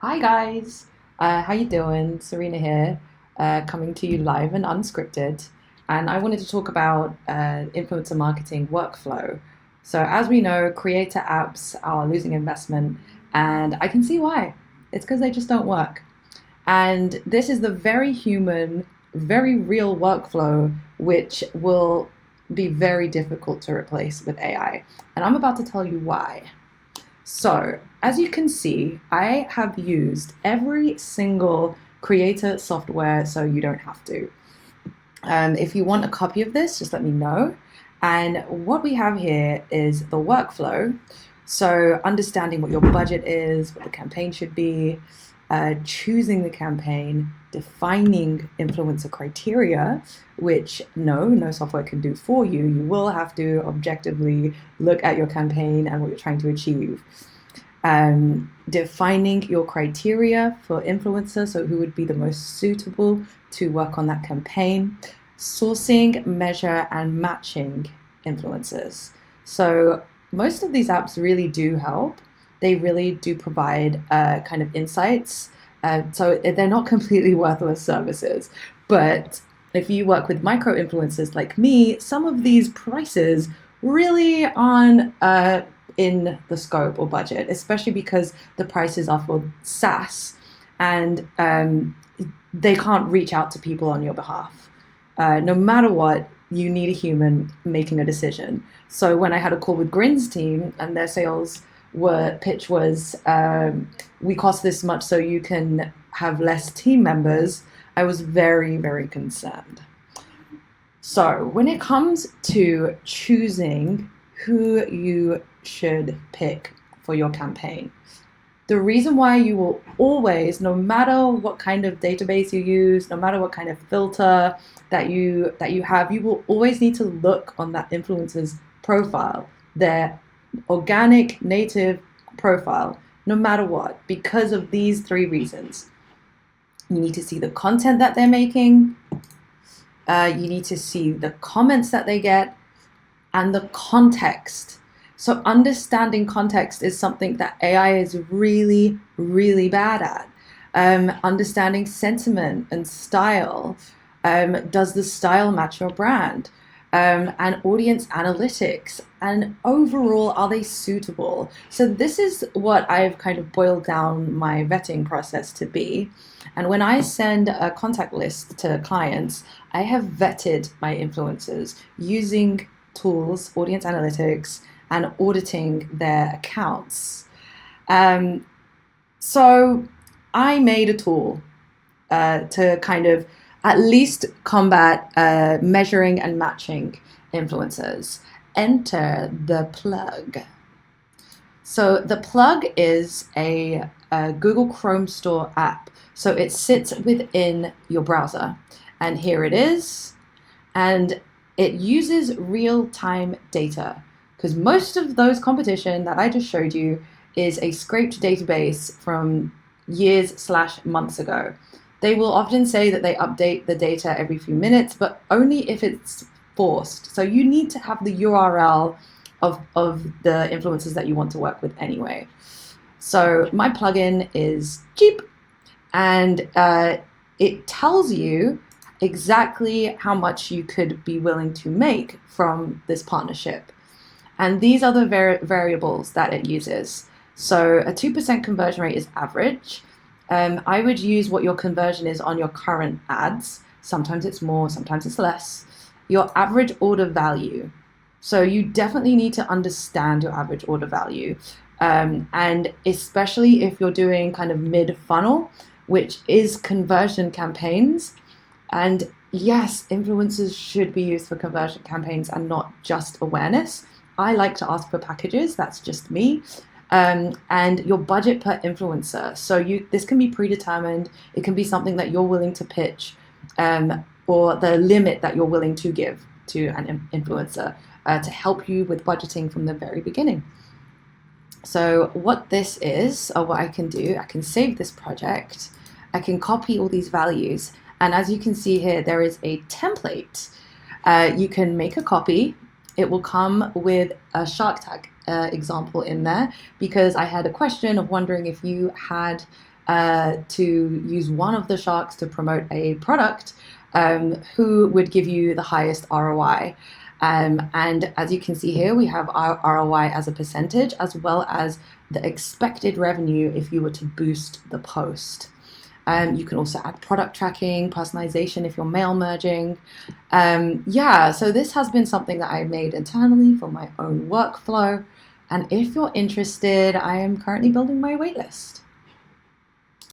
Hi guys, how you doing? Serena here, coming to you live and unscripted, and I wanted to talk about influencer marketing workflow. So as we know, creator apps are losing investment, and I can see why. It's because they just don't work. And this is the very human, very real workflow which will be very difficult to replace with AI. And I'm about to tell you why. So, as you can see, I have used every single creator software so you don't have to. If you want a copy of this, just let me know. And what we have here is the workflow. So, understanding what your budget is, what the campaign should be, choosing the campaign, defining influencer criteria, which no software can do for you. You will have to objectively look at your campaign and what you're trying to achieve. Defining your criteria for influencers, so who would be the most suitable to work on that campaign, sourcing, measure, and matching influencers. So most of these apps really do help. They really do provide kind of insights. So they're not completely worthless services. But if you work with micro influencers like me, some of these prices really aren't in the scope or budget, especially because the prices are for SaaS and they can't reach out to people on your behalf. No matter what, you need a human making a decision. So when I had a call with Grin's team and their sales pitch was, we cost this much so you can have less team members, I was very, very concerned. So when it comes to choosing who you should pick for your campaign, the reason why you will always, no matter what kind of database you use, no matter what kind of filter that you have, you will always need to look on that influencer's profile, their organic native profile, no matter what, because of these three reasons. You need to see the content that they're making, you need to see the comments that they get, and the context. So understanding context is something that AI is really, really bad at. Understanding sentiment and style. Does the style match your brand? And audience analytics, and overall, are they suitable? So this is what I've kind of boiled down my vetting process to be. And when I send a contact list to clients, I have vetted my influencers using tools, audience analytics, and auditing their accounts. So I made a tool to kind of at least combat measuring and matching influencers. Enter the plug. So the plug is a Google Chrome Store app. So it sits within your browser. And here it is. And it uses real-time data, because most of those competition that I just showed you is a scraped database from years/months ago. They will often say that they update the data every few minutes, but only if it's forced. So you need to have the URL of the influencers that you want to work with anyway. So my plugin is cheap, and it tells you exactly how much you could be willing to make from this partnership. And these are the variables that it uses. So a 2% conversion rate is average. I would use what your conversion is on your current ads. Sometimes it's more, sometimes it's less. Your average order value. So you definitely need to understand your average order value. And especially if you're doing kind of mid-funnel, which is conversion campaigns. And yes, influencers should be used for conversion campaigns and not just awareness. I like to ask for packages, that's just me. And your budget per influencer. So this can be predetermined. It can be something that you're willing to pitch, or the limit that you're willing to give to an influencer to help you with budgeting from the very beginning. So what this is, or what I can do, I can save this project. I can copy all these values. And as you can see here, there is a template. You can make a copy. It will come with a Shark Tank example in there, because I had a question of wondering if you had to use one of the sharks to promote a product, who would give you the highest ROI. And as you can see here, we have our ROI as a percentage, as well as the expected revenue if you were to boost the post. You can also add product tracking, personalization if you're mail merging. So this has been something that I made internally for my own workflow. And if you're interested, I am currently building my waitlist.